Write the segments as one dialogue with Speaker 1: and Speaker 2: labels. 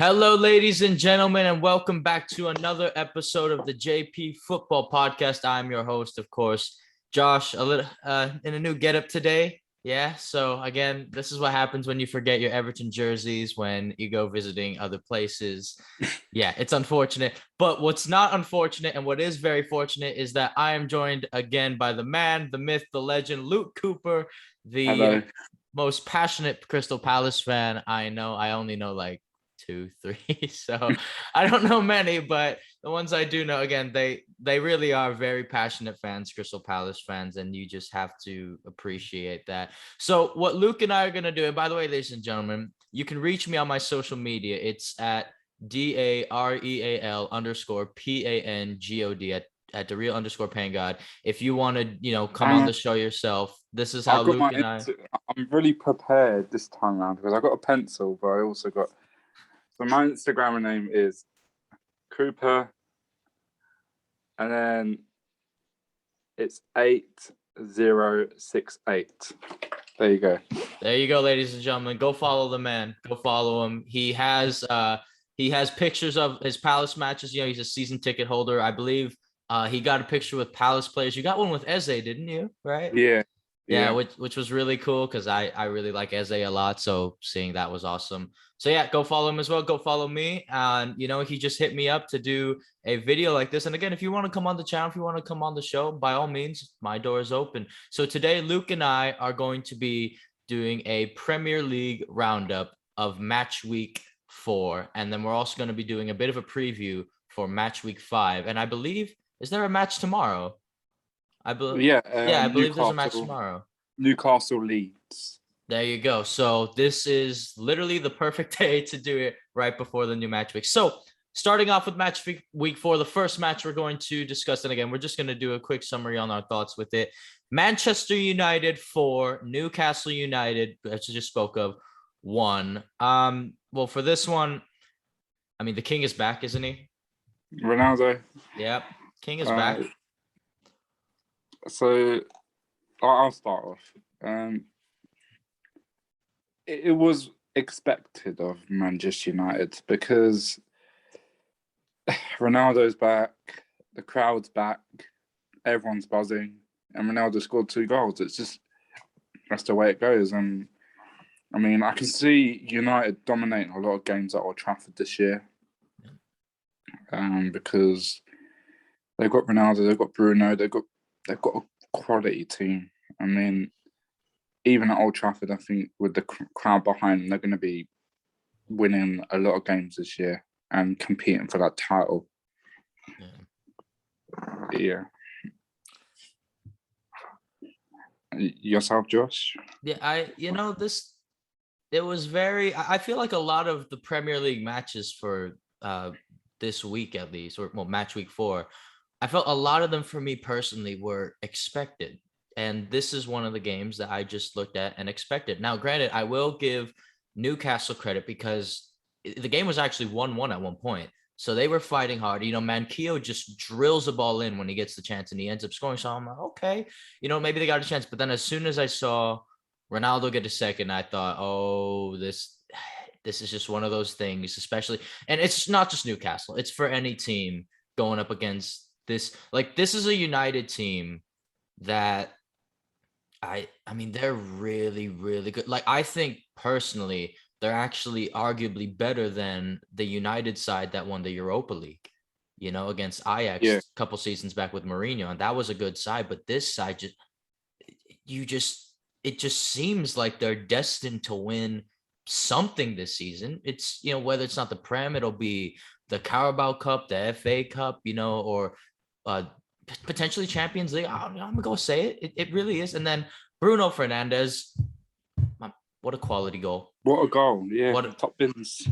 Speaker 1: Hello, ladies and gentlemen, and welcome back to another episode of the JP Football Podcast. I'm your host, of course, Josh. A little in a new getup today. Yeah. So again, this is what happens when you forget your Everton jerseys when you go visiting other places. Yeah, it's unfortunate. But what's not unfortunate and what is very fortunate is that I am joined again by the man, the myth, the legend, Luke Cooper, the
Speaker 2: Hello.
Speaker 1: most passionate Crystal Palace fan I know. I only know like two, three. So I don't know many, but the ones I do know, again, they really are very passionate fans, Crystal Palace fans, and you just have to appreciate that. So what Luke and I are gonna do, and by the way, ladies and gentlemen, you can reach me on my social media. It's at DAREAL_PANGOD at the real_Pangod. If you want to, come on the show yourself, this is how
Speaker 2: I've got
Speaker 1: Luke and I.
Speaker 2: I'm really prepared this time around because I've got a pencil, but I also got. So my Instagram name is Cooper, and then it's 8068. There you go.
Speaker 1: There you go, ladies and gentlemen. Go follow the man. Go follow him. He has pictures of his Palace matches. He's a season ticket holder. I believe he got a picture with Palace players. You got one with Eze, didn't you? Right?
Speaker 2: Yeah.
Speaker 1: Yeah, which was really cool because I really like Eze a lot. So seeing that was awesome. So yeah, go follow him as well. Go follow me. And he just hit me up to do a video like this. And again, if you want to come on the channel, if you want to come on the show, by all means, my door is open. So today, Luke and I are going to be doing a Premier League roundup of match week 4. And then we're also going to be doing a bit of a preview for match week 5. And I believe, is there a match tomorrow? I believe.
Speaker 2: Yeah.
Speaker 1: Yeah, I believe there's a match tomorrow.
Speaker 2: Newcastle Leeds.
Speaker 1: There you go. So this is literally the perfect day to do it right before the new match week. So starting off with match week 4, the first match we're going to discuss, and again, we're just going to do a quick summary on our thoughts with it. Manchester United 4, Newcastle United, as I just spoke of, 1. Well, for this one, I mean, the king is back, isn't he?
Speaker 2: Ronaldo.
Speaker 1: Yep, king is back.
Speaker 2: So I'll start off. It was expected of Manchester United because Ronaldo's back, the crowd's back, everyone's buzzing, and Ronaldo scored 2 goals. That's the way it goes. And I mean, I can see United dominating a lot of games at Old Trafford this year, because they've got Ronaldo, they've got Bruno, they've got a quality team. I mean, even at Old Trafford, I think with the crowd behind them, they're going to be winning a lot of games this year and competing for that title. Yeah. Yourself, Josh?
Speaker 1: Yeah, it was very, I feel like a lot of the Premier League matches for this week at least, or match week 4, I felt a lot of them for me personally were expected. And this is one of the games that I just looked at and expected. Now, granted, I will give Newcastle credit because the game was actually 1-1 at one point. So they were fighting hard. Manquillo just drills the ball in when he gets the chance and he ends up scoring. So I'm like, okay, maybe they got a chance. But then as soon as I saw Ronaldo get a second, I thought, oh, this is just one of those things, especially. And it's not just Newcastle. It's for any team going up against this. Like, this is a United team that I mean, they're really, really good. Like, I think personally, they're actually arguably better than the United side that won the Europa League, against Ajax a couple seasons back with Mourinho. And that was a good side. But this side, it just seems like they're destined to win something this season. It's, whether it's not the Prem, it'll be the Carabao Cup, the FA Cup, or potentially Champions League. I'm gonna go say it. It really is. And then Bruno Fernandes, what a quality goal!
Speaker 2: What a goal! Yeah, what a top bins.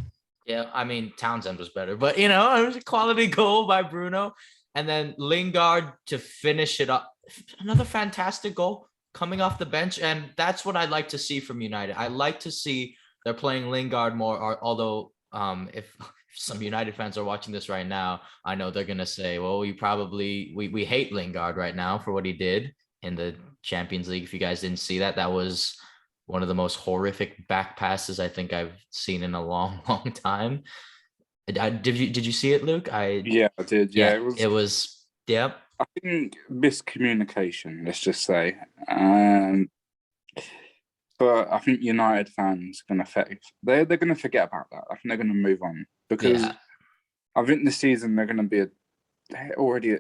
Speaker 1: Yeah, I mean Townsend was better, but it was a quality goal by Bruno. And then Lingard to finish it up. Another fantastic goal coming off the bench, and that's what I like to see from United. I like to see they're playing Lingard more. Although, if some United fans are watching this right now, I know they're going to say, well, we hate Lingard right now for what he did in the Champions League. If you guys didn't see that, that was one of the most horrific back passes I think I've seen in a long, long time. Did you see it, Luke?
Speaker 2: Yeah, I did. Yeah,
Speaker 1: Yeah,
Speaker 2: it was.
Speaker 1: it was. Yep.
Speaker 2: I think miscommunication. Let's just say. But I think United fans are gonna they're gonna forget about that. I think they're gonna move on because
Speaker 1: Yeah.
Speaker 2: I think this season they're already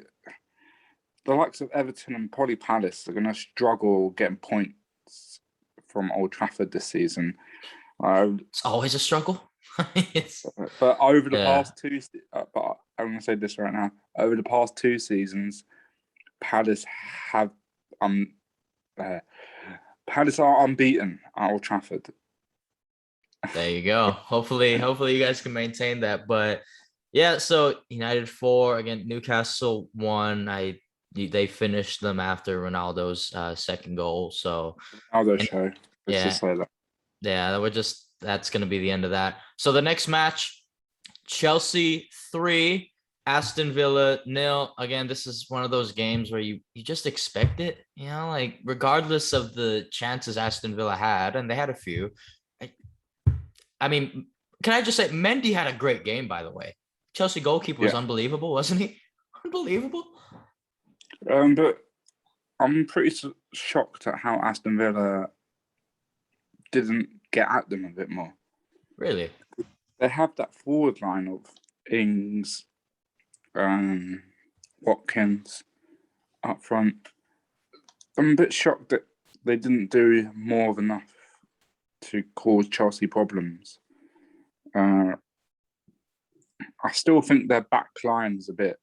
Speaker 2: the likes of Everton and Polly Palace are gonna struggle getting points from Old Trafford this season. Uh,
Speaker 1: It's always a struggle. It's
Speaker 2: but over the
Speaker 1: yeah.
Speaker 2: past but I'm gonna say this right now. Over the past 2 seasons, Palace have um uh, Palace are unbeaten at Old Trafford.
Speaker 1: There you go. Hopefully you guys can maintain that. But yeah, so United 4 again, Newcastle 1. They finished them after Ronaldo's second goal. So
Speaker 2: Ronaldo
Speaker 1: and
Speaker 2: show. Let's
Speaker 1: yeah,
Speaker 2: just say that.
Speaker 1: yeah, that's gonna be the end of that. So the next match, Chelsea 3, Aston Villa nil. Again, this is one of those games where you just expect it, like regardless of the chances Aston Villa had, and they had a few. I, I mean, can I just say Mendy had a great game, by the way. Chelsea goalkeeper was
Speaker 2: Yeah.
Speaker 1: unbelievable, wasn't he? Unbelievable.
Speaker 2: But I'm pretty shocked at how Aston Villa didn't get at them a bit more.
Speaker 1: Really?
Speaker 2: They have that forward line of Ings, Watkins up front. I'm a bit shocked that they didn't do more of enough to cause Chelsea problems. I still think their back line is a bit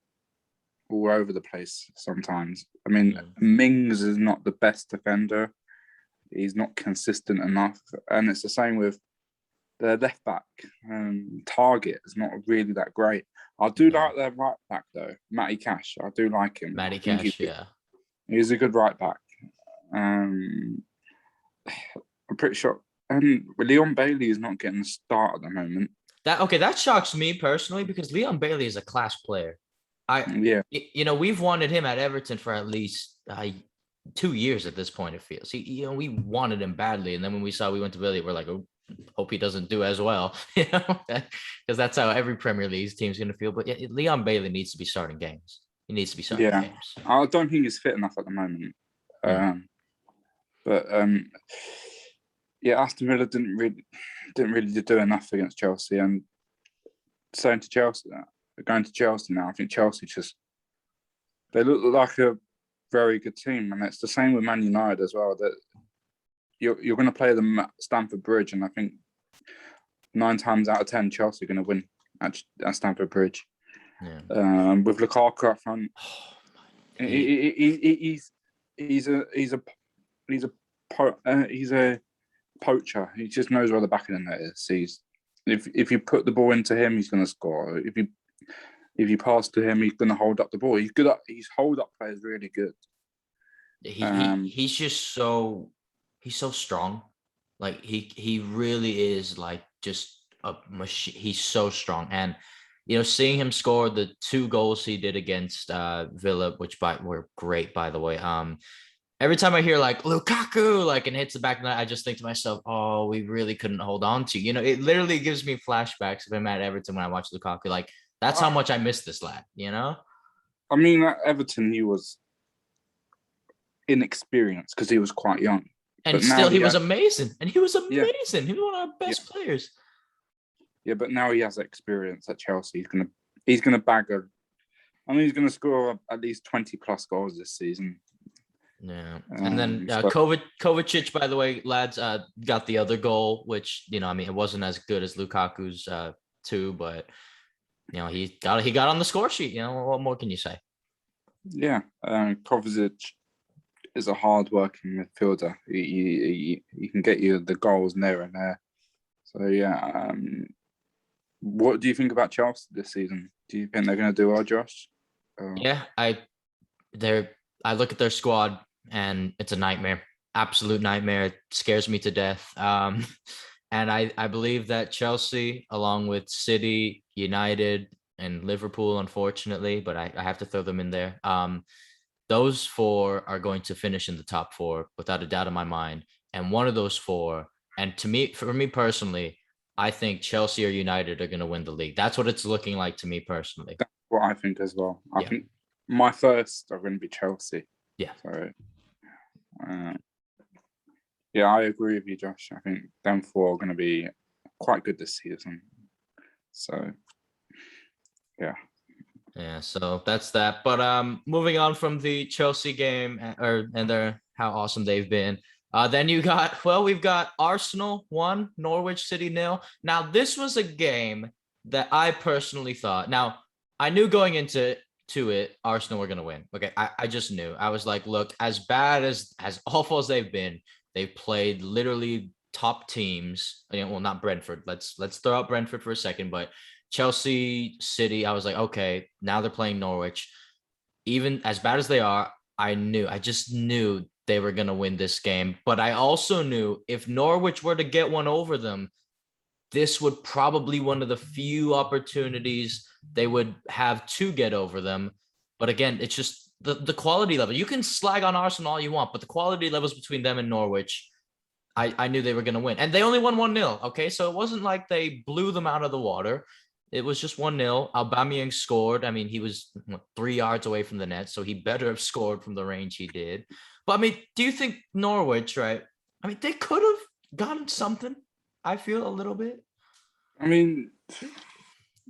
Speaker 2: all over the place sometimes. I mean, Mings is not the best defender. He's not consistent enough. And it's the same with the left back. Target is not really that great. I do like their right back, though. Matty Cash. I do like him.
Speaker 1: Matty
Speaker 2: I think
Speaker 1: Cash, yeah.
Speaker 2: he's a good right back. I'm pretty sure. And Leon Bailey is not getting the start at the moment.
Speaker 1: That shocks me personally because Leon Bailey is a class player.
Speaker 2: Yeah.
Speaker 1: We've wanted him at Everton for at least 2 years at this point. It feels we wanted him badly, and then when we went to Villa, we're like, oh, hope he doesn't do as well, because that's how every Premier League team's going to feel. But yeah, Leon Bailey needs to be starting games. He needs to be starting games.
Speaker 2: I don't think he's fit enough at the moment. But Aston Villa didn't really do enough against Chelsea, and going to Chelsea now. I think Chelsea they look like a very good team, and it's the same with Man United as well. That you're going to play them at Stamford Bridge, and I think 9 times out of 10 Chelsea are going to win at Stamford Bridge.
Speaker 1: Yeah.
Speaker 2: With Lukaku up front, he's a poacher. He just knows where the back of the net is. If you put the ball into him, he's going to score. If you pass to him, he's going to hold up the ball. He's good. His hold up play is really good.
Speaker 1: He's just he's so strong. Like he really is like just a machine. He's so strong, and seeing him score the 2 goals he did against Villa, which were great, by the way. Every time I hear like Lukaku, like, and hits the back of the net, I just think to myself, oh, we really couldn't hold on to. It literally gives me flashbacks of him at Everton when I watch Lukaku. Like, that's how much I miss this lad,
Speaker 2: I mean, at Everton, he was inexperienced because he was quite young.
Speaker 1: And
Speaker 2: but
Speaker 1: still, he was amazing. And he was amazing.
Speaker 2: Yeah.
Speaker 1: He was one of our best players.
Speaker 2: Yeah, but now he has experience at Chelsea. He's gonna bag he's gonna score at least 20 plus goals this season.
Speaker 1: Yeah. And then Kovacic, by the way, lads, got the other goal, which, it wasn't as good as Lukaku's 2, but he got on the score sheet. What more can you say?
Speaker 2: Yeah. Kovacic is a hard-working midfielder. He can get you the goals there and there. So yeah. What do you think about Chelsea this season? Do you think they're going to do well, Josh?
Speaker 1: Yeah, I look at their squad and it's a nightmare, absolute nightmare. It scares me to death. And I believe that Chelsea, along with City, United, and Liverpool, unfortunately, but I have to throw them in there. Those 4 are going to finish in the top 4 without a doubt in my mind. And one of those 4, and for me personally, I think Chelsea or United are going to win the league. That's what it's looking like to me personally.
Speaker 2: That's what I think as well. I
Speaker 1: Yeah.
Speaker 2: think my first are going to be Chelsea.
Speaker 1: Yeah.
Speaker 2: So, yeah, I agree with you, Josh. I think them four are going to be quite good this season. So, yeah.
Speaker 1: Yeah, so that's that. But moving on from the Chelsea game and their how awesome they've been. Then we've got Arsenal 1, Norwich City 0. Now this was a game that I personally thought. Now I knew going into it, Arsenal were gonna win. Okay, I just knew. I was like, look, as bad as awful as they've been, they've played literally top teams. Well, not Brentford. Let's throw out Brentford for a second, but Chelsea, City, I was like, okay, now they're playing Norwich. Even as bad as they are, I just knew they were going to win this game. But I also knew if Norwich were to get one over them, this would probably one of the few opportunities they would have to get over them. But again, it's just the quality level. You can slag on Arsenal all you want, but the quality levels between them and Norwich, I knew they were going to win. And they only won 1-0. Okay. So it wasn't like they blew them out of the water. It was just 1-0. Aubameyang scored. I mean, he was 3 yards away from the net, so he better have scored from the range he did. But I mean, do you think Norwich, right? I mean, they could have gotten something. I feel a little bit.
Speaker 2: I mean,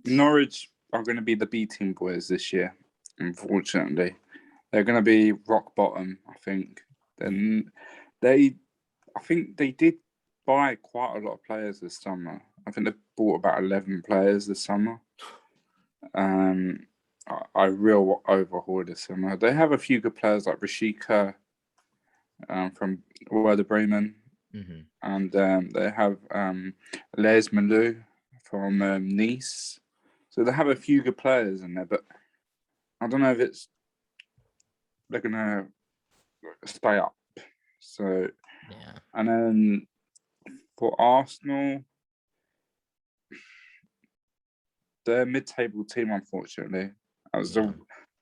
Speaker 2: Norwich are going to be the B team boys this year. Unfortunately, they're going to be rock bottom. I think. Then I think they did buy quite a lot of players this summer. I think they bought about 11 players this summer. I real overhaul this summer. They have a few good players like Rashika from Werder Bremen.
Speaker 1: Mm-hmm.
Speaker 2: And they have Les Malou from Nice. So they have a few good players in there, but I don't know if they're going to stay up. So,
Speaker 1: yeah.
Speaker 2: And then for Arsenal, they're a mid-table team, unfortunately.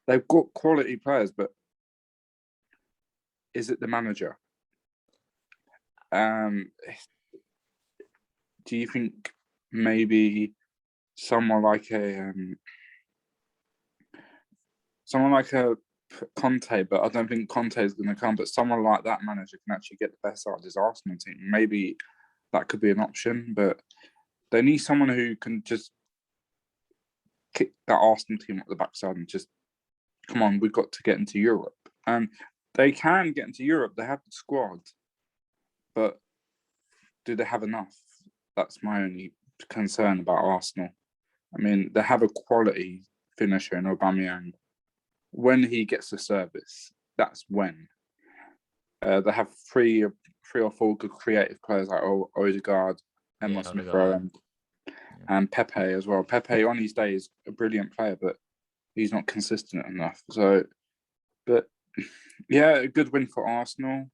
Speaker 2: They've got quality players, but is it the manager? Do you think maybe someone like a Conte, but I don't think Conte is going to come. But someone like that manager can actually get the best out of his Arsenal team. Maybe that could be an option, but they need someone who can just kick that Arsenal team up the backside and just, come on, we've got to get into Europe. And they can get into Europe. They have the squad, but do they have enough? That's my only concern about Arsenal. I mean, they have a quality finisher in Aubameyang. When he gets the service, that's when. They have three or four good creative players like Odegaard, Emma Smith-Rowe, and Pepe as well. Pepe on his day is a brilliant player, but he's not consistent enough. So, but yeah, a good win for Arsenal.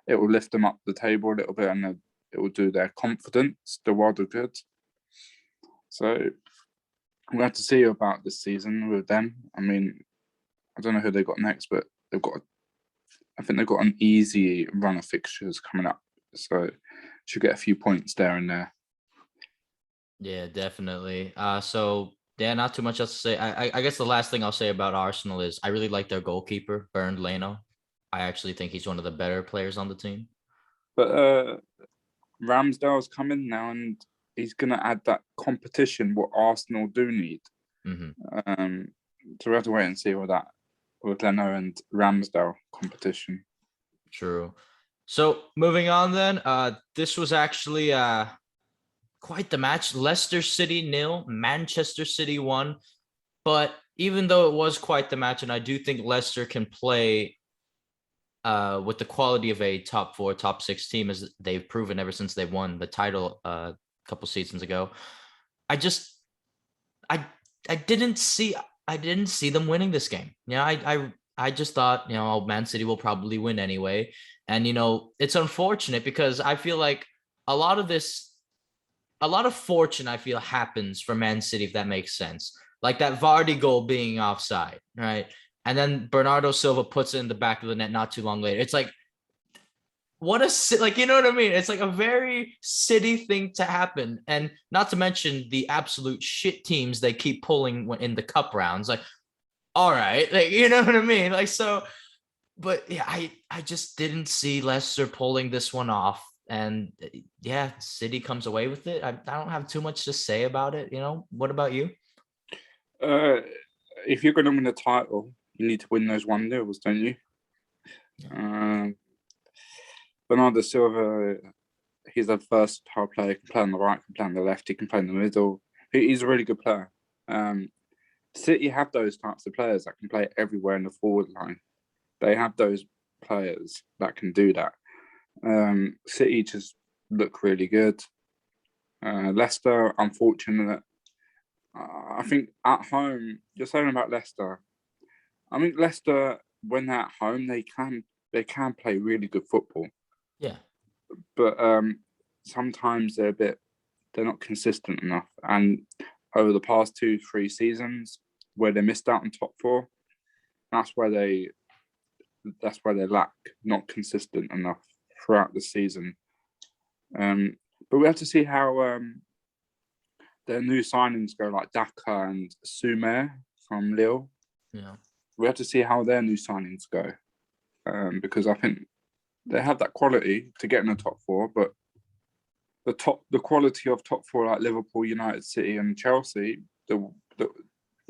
Speaker 2: It will lift them up the table a little bit, and it will do their confidence the world of good. So we'll have to see about this season with them. I mean, I don't know who they got next, but I think they've got an easy run of fixtures coming up. So should get a few points there and there.
Speaker 1: Yeah, definitely. So yeah, not too much else to say. I guess the last thing I'll say about Arsenal is I really like their goalkeeper, Bernd Leno. I actually think he's one of the better players on the team.
Speaker 2: But Ramsdale's coming now, and he's going to add that competition what Arsenal do need.
Speaker 1: Mm-hmm.
Speaker 2: So we have to wait and see with Leno and Ramsdale competition.
Speaker 1: True. So moving on then, this was actually quite the match. Leicester City 0, Manchester City 1. But even though it was quite the match, and I do think Leicester can play with the quality of a top 4, top 6 team, as they've proven ever since they won the title a couple seasons ago, I didn't see them winning this game. I just thought, Man City will probably win anyway. And, it's unfortunate because I feel like a lot of fortune, I feel, happens for Man City, if that makes sense. Like that Vardy goal being offside, right? And then Bernardo Silva puts it in the back of the net not too long later. It's like what a like, you know what I mean? It's like a very City thing to happen, and not to mention the absolute shit teams they keep pulling in the cup rounds. Like, all right, like, you know what I mean? Like, so, but yeah, I just didn't see Leicester pulling this one off, and yeah, City comes away with it. I don't have too much to say about it. You know, what about you?
Speaker 2: Uh, if you're going to win the title, you need to win those 1-0s, don't you?
Speaker 1: Yeah.
Speaker 2: Bernardo Silva, he's a versatile player. He can play on the right, can play on the left, he can play in the middle. He's a really good player. City have those types of players that can play everywhere in the forward line. They have those players that can do that. City just look really good. Leicester, unfortunate. I think at home, you're saying about Leicester. I think Leicester, when they're at home, they can play really good football,
Speaker 1: Yeah.
Speaker 2: but sometimes they're not consistent enough. And over the past 2-3 seasons, where they missed out on top four, that's where they lack, not consistent enough throughout the season. But we have to see how their new signings go, like Daka and Sumer from Lille.
Speaker 1: Yeah.
Speaker 2: We have to see how their new signings go, because I think they have that quality to get in the top four, but the quality of top four like Liverpool, United, City, and Chelsea, the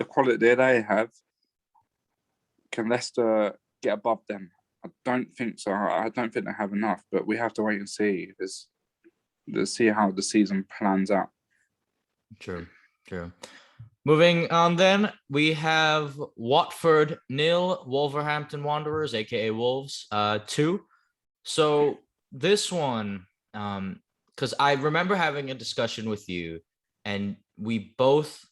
Speaker 2: quality they have, can Leicester get above them? I don't think so. I don't think they have enough, but we have to wait and see. Let's see how the season plans out.
Speaker 1: True. True. Moving on, then we have Watford nil, Wolverhampton Wanderers, aka Wolves, 2. So this one, because I remember having a discussion with you, and we both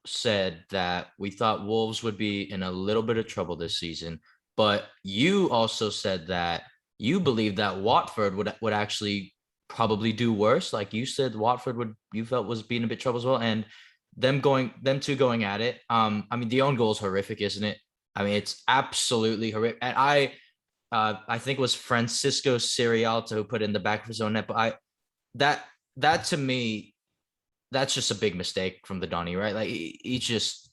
Speaker 1: said that we thought Wolves would be in a little bit of trouble this season, but you also said that you believe that Watford would actually probably do worse. Like you said, Watford you felt was being a bit trouble as well, and them two going at it. I mean, the own goal is horrific, isn't it? I mean, it's absolutely horrific, and I think it was Francisco Cirialto who put in the back of his own net. But that to me, that's just a big mistake from the Donny, right? Like it's just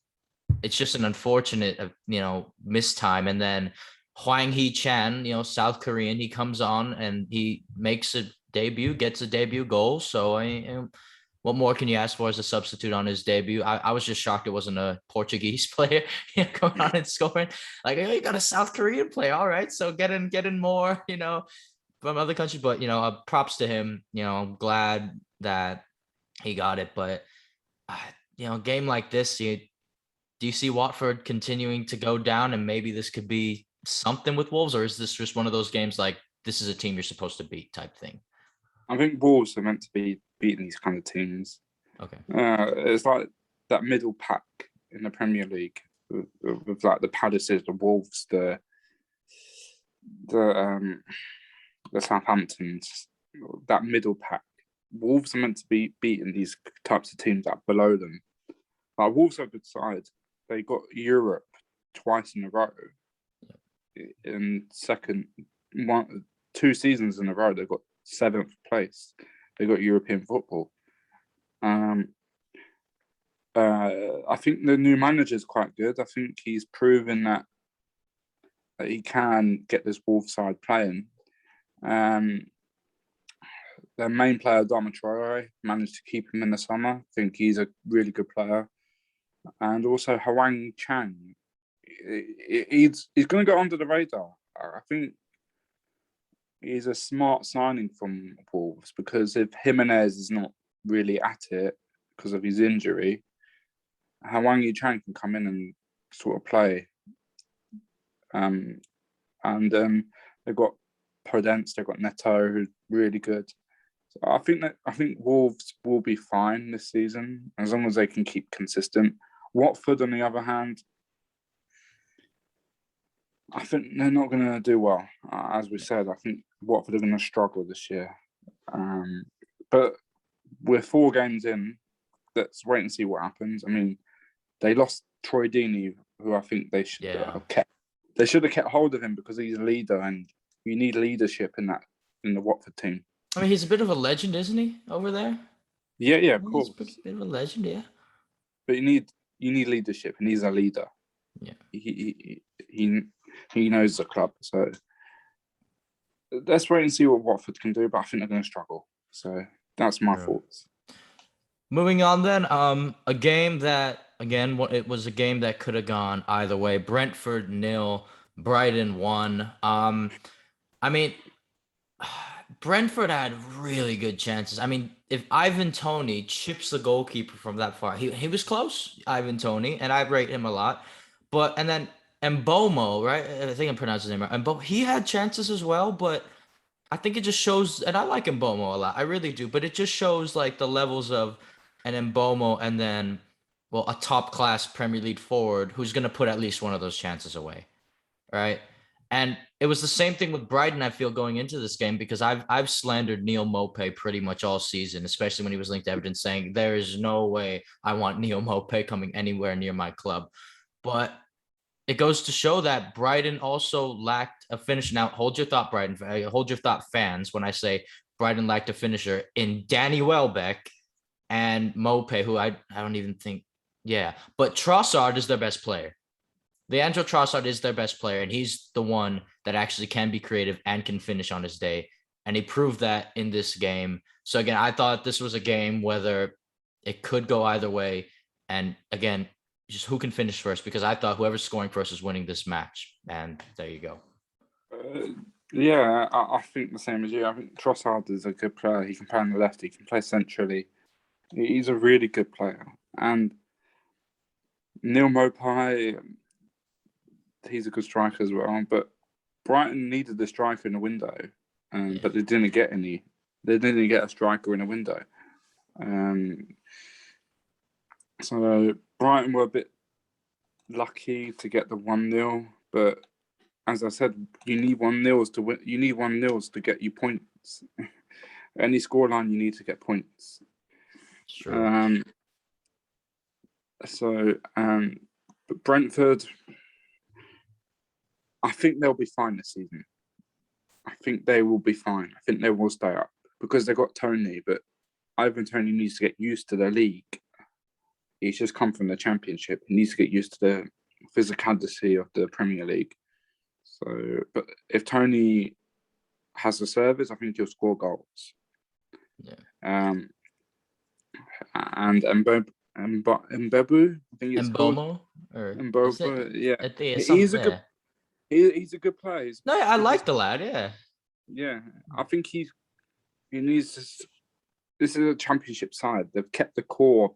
Speaker 1: an unfortunate, missed time. And then Hwang Hee Chan, South Korean, he comes on and he makes a debut, gets a debut goal. So what more can you ask for as a substitute on his debut? I was just shocked it wasn't a Portuguese player coming on and scoring. Like, you got a South Korean player. All right. So get in more, from other countries. But, props to him. I'm glad that he got it. But, a game like this, do you see Watford continuing to go down and maybe this could be something with Wolves? Or is this just one of those games like this is a team you're supposed to beat type thing?
Speaker 2: I think Wolves are meant to be beating these kind of teams.
Speaker 1: Okay.
Speaker 2: It's like that middle pack in the Premier League with like the Palaces, the Wolves, the Southamptons. That middle pack. Wolves are meant to be beating these types of teams that below them. Like Wolves are a good side. They got Europe twice in a row. In two seasons in a row, they got 7th place. They got European football. I think the new manager is quite good. I think he's proven that he can get this Wolves side playing. Their main player, Dama Traore, managed to keep him in the summer. I think he's a really good player. And also Hwang Chan. He's going to go under the radar. I think he's a smart signing from Wolves, because if Jimenez is not really at it because of his injury, Hwang Chan can come in and sort of play. And they've got Podence, they've got Neto, who's really good. So I think Wolves will be fine this season as long as they can keep consistent. Watford, on the other hand, I think they're not going to do well. As we said, I think Watford are going to struggle this year. But we're 4 games in. Let's wait and see what happens. I mean, they lost Troy Deeney, who I think they should have kept. They should have kept hold of him because he's a leader, and you need leadership in in the Watford team.
Speaker 1: I mean, he's a bit of a legend, isn't he, over there?
Speaker 2: Yeah, of
Speaker 1: He's a
Speaker 2: course.
Speaker 1: bit of a legend, yeah.
Speaker 2: But you need leadership, and he's a leader.
Speaker 1: Yeah.
Speaker 2: He knows the club. So let's wait and see what Watford can do. But I think they're going to struggle. So that's my thoughts.
Speaker 1: Moving on then, a game that again, it was a game that could have gone either way. Brentford 0, Brighton 1. I mean, Brentford had really good chances. I mean, if Ivan Toney chips the goalkeeper from that far, he was close, Ivan Toney, and I rate him a lot. But and then Mbomo, right? I think I'm pronouncing his name right. Mbomo, he had chances as well, but I think it just shows, and I like Mbomo a lot, I really do, but it just shows like the levels of an Mbomo and then, well, a top class Premier League forward who's going to put at least one of those chances away, right? And it was the same thing with Brighton, I feel, going into this game, because I've slandered Neil Maupay pretty much all season, especially when he was linked to Everton, saying there is no way I want Neil Maupay coming anywhere near my club. But it goes to show that Brighton also lacked a finish. Now, hold your thought, Brighton. Hold your thought, fans, when I say Brighton lacked a finisher in Danny Welbeck and Maupay, who I don't even think, yeah. But Trossard is their best player. Leandro Trossard is their best player, and he's the one that actually can be creative and can finish on his day. And he proved that in this game. So again, I thought this was a game whether it could go either way. And again, just who can finish first, because I thought whoever's scoring first is winning this match. And there you go.
Speaker 2: I think the same as you. I think Trossard is a good player. He can play on the left. He can play centrally. He's a really good player. And Neil Maupay, he's a good striker as well. But Brighton needed the striker in the window, but they didn't get any. They didn't get a striker in a window. So Brighton were a bit lucky to get the 1-0, but as I said, you need 1-0 to win. You need 1-0 to get you points. Any scoreline, you need to get points.
Speaker 1: Sure.
Speaker 2: But Brentford, I think they'll be fine this season. I think they will be fine. I think they will stay up because they've got Toney, but Ivan Toney needs to get used to the league. He's just come from the Championship. He needs to get used to the physicality of the Premier League. So, but if Toney has the service, I think he'll score goals.
Speaker 1: Yeah.
Speaker 2: And Mbebu, I think it's
Speaker 1: Mbomo,
Speaker 2: called Mbomo. Yeah,
Speaker 1: I think it's
Speaker 2: he's a
Speaker 1: good.
Speaker 2: good. He's a good player.
Speaker 1: No, I like the lad. Yeah.
Speaker 2: Yeah, I think he needs to. This is a Championship side. They've kept the core.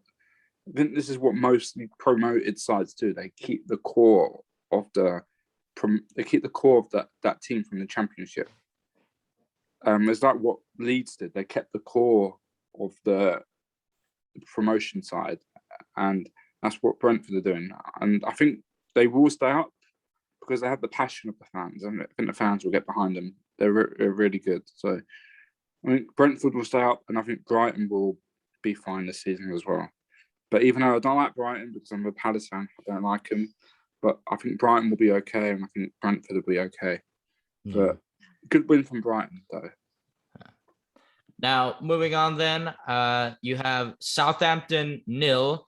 Speaker 2: I think this is what most promoted sides do. They keep the core of that team from the Championship. It's like what Leeds did. They kept the core of the promotion side, and that's what Brentford are doing. And I think they will stay up because they have the passion of the fans, and I think the fans will get behind them. They're really good. So I think Brentford will stay up, and I think Brighton will be fine this season as well. But even though I don't like Brighton because I'm a Palace fan, I don't like him. But I think Brighton will be okay, and I think Brentford will be okay.
Speaker 1: Yeah.
Speaker 2: But good win from Brighton, though.
Speaker 1: Now, moving on then, you have Southampton 0,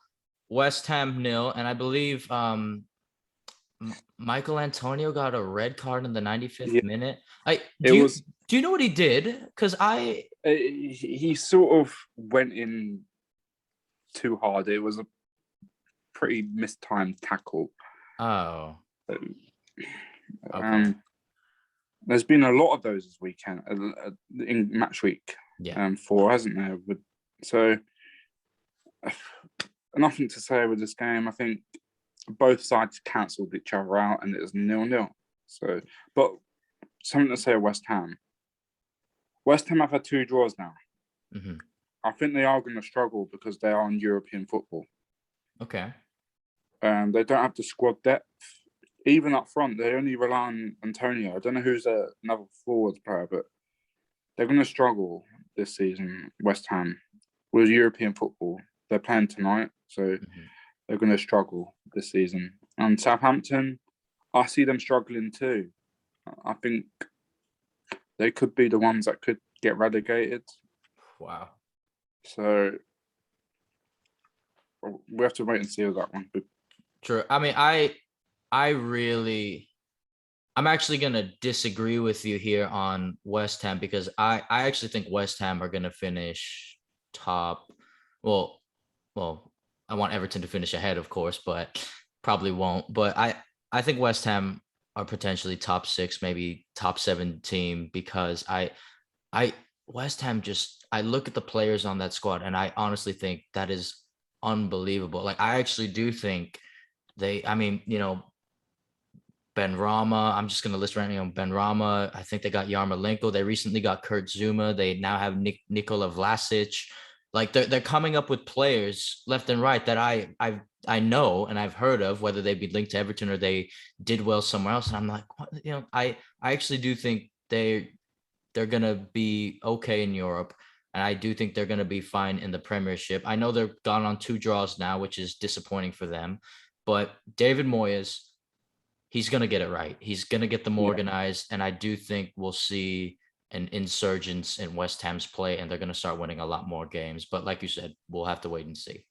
Speaker 1: West Ham 0, and I believe Michael Antonio got a red card in the 95th minute. Do you know what he did? Because
Speaker 2: he sort of went in too hard. It was a pretty mistimed tackle.
Speaker 1: Oh. Okay.
Speaker 2: There's been a lot of those this weekend in match week.
Speaker 1: Yeah.
Speaker 2: 4, hasn't there? So nothing to say with this game. I think both sides cancelled each other out, and it was 0-0. So, but something to say of West Ham. West Ham have had 2 draws now.
Speaker 1: Mm-hmm.
Speaker 2: I think they are going to struggle because they are in European football.
Speaker 1: Okay.
Speaker 2: They don't have the squad depth. Even up front, they only rely on Antonio. I don't know who's another forward player, but they're going to struggle this season, West Ham, with European football. They're playing tonight, so they're going to struggle this season. And Southampton, I see them struggling too. I think they could be the ones that could get relegated.
Speaker 1: Wow.
Speaker 2: So we have to wait and see with that one.
Speaker 1: True. I mean, I'm actually gonna disagree with you here on West Ham because I actually think West Ham are gonna finish top. Well, I want Everton to finish ahead, of course, but probably won't. But I think West Ham are potentially top 6, maybe top 7 team because I West Ham just I look at the players on that squad and I honestly think that is unbelievable. Like I actually do think I mean, Ben Rama. I'm just gonna list right now. Ben Rama. I think they got Yarmolenko. They recently got Kurt Zuma. They now have Nikola Vlasic. Like they're coming up with players left and right that I know and I've heard of, whether they be linked to Everton or they did well somewhere else. And I'm like, what? I actually do think they're gonna be okay in Europe. And I do think they're gonna be fine in the Premiership. I know they're gone on 2 draws now, which is disappointing for them. But David Moyes, he's going to get it right. He's going to get them organized. And I do think we'll see an insurgence in West Ham's play, and they're going to start winning a lot more games. But like you said, we'll have to wait and see.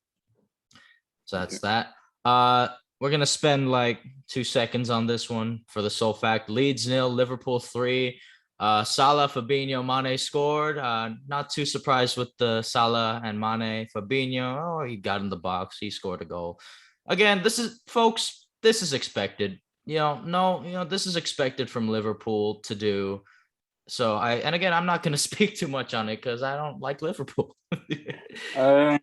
Speaker 1: So that's that. We're going to spend like 2 seconds on this one for the sole fact. Leeds 0, Liverpool 3. Salah, Fabinho, Mane scored. Not too surprised with the Salah and Mane. Fabinho, he got in the box. He scored a goal. Again, this is expected. This is expected from Liverpool to do. So again, I'm not going to speak too much on it because I don't like Liverpool.
Speaker 2: Let's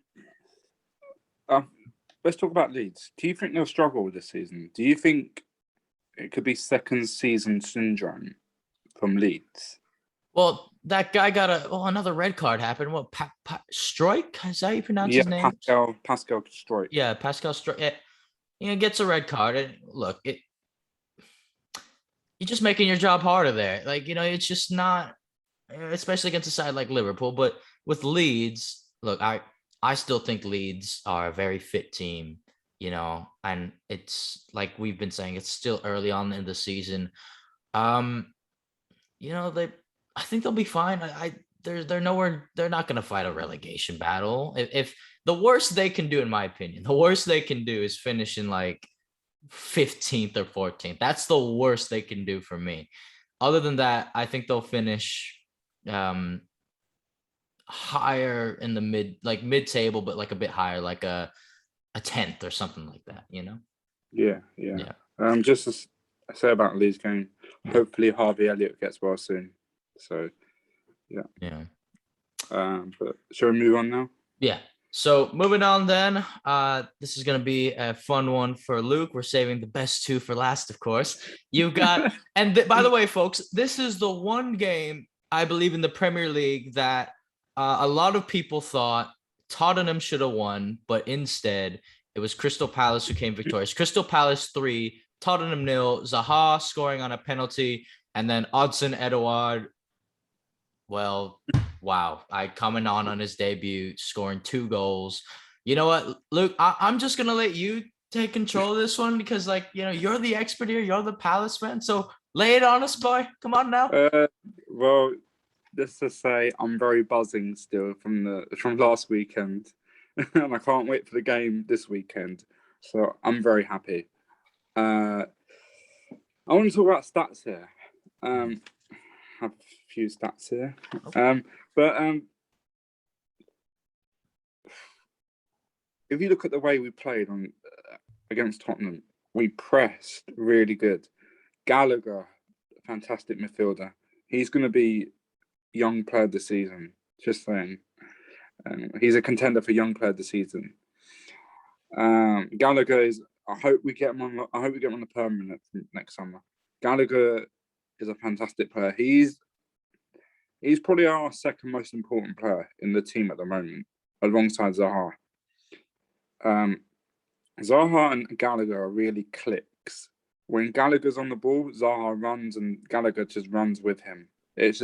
Speaker 2: talk about Leeds. Do you think they'll struggle this season? Do you think it could be second season syndrome from Leeds?
Speaker 1: Well, that guy got another red card happened. What, Stroik? Is that how you pronounce his name?
Speaker 2: Pascal Stroik.
Speaker 1: Yeah, Pascal Stroik. Gets a red card. And look, you're just making your job harder there. Like, it's just not, especially against a side like Liverpool. But with Leeds, look, I still think Leeds are a very fit team, and it's like we've been saying, it's still early on in the season. I think they'll be fine. They're nowhere. They're not going to fight a relegation battle. If the worst they can do, in my opinion, the worst they can do is finish in like 15th or 14th. That's the worst they can do for me. Other than that, I think they'll finish higher in the mid-table, but like a bit higher, like a 10th or something like that,
Speaker 2: Yeah. Just to say about Leeds game, hopefully Harvey Elliott gets well soon. So, yeah. But shall we move on now?
Speaker 1: Yeah. So moving on then, this is going to be a fun one for Luke. We're saving the best 2 for last, of course. You've got, and by the way, folks, this is the one game, I believe, in the Premier League that a lot of people thought Tottenham should have won, but instead it was Crystal Palace who came victorious. Crystal Palace 3, Tottenham 0, Zaha scoring on a penalty, and then Odsonne Edouard, well, wow. Coming on his debut, scoring 2 goals. You know what, Luke, I'm just going to let you take control of this one because, you're the expert here. You're the Palace fan. So lay it on us, boy. Come on now.
Speaker 2: Well, just to say, I'm very buzzing still from last weekend. And I can't wait for the game this weekend. So I'm very happy. I want to talk about stats here. I have a few stats here. But if you look at the way we played against Tottenham, we pressed really good. Gallagher, fantastic midfielder. He's going to be young player of the season. Just saying. He's a contender for young player of the season. Gallagher is. I hope we get him on the permanent next summer. Gallagher is a fantastic player. He's probably our second most important player in the team at the moment, alongside Zaha. Zaha and Gallagher are really clicks. When Gallagher's on the ball, Zaha runs and Gallagher just runs with him. It's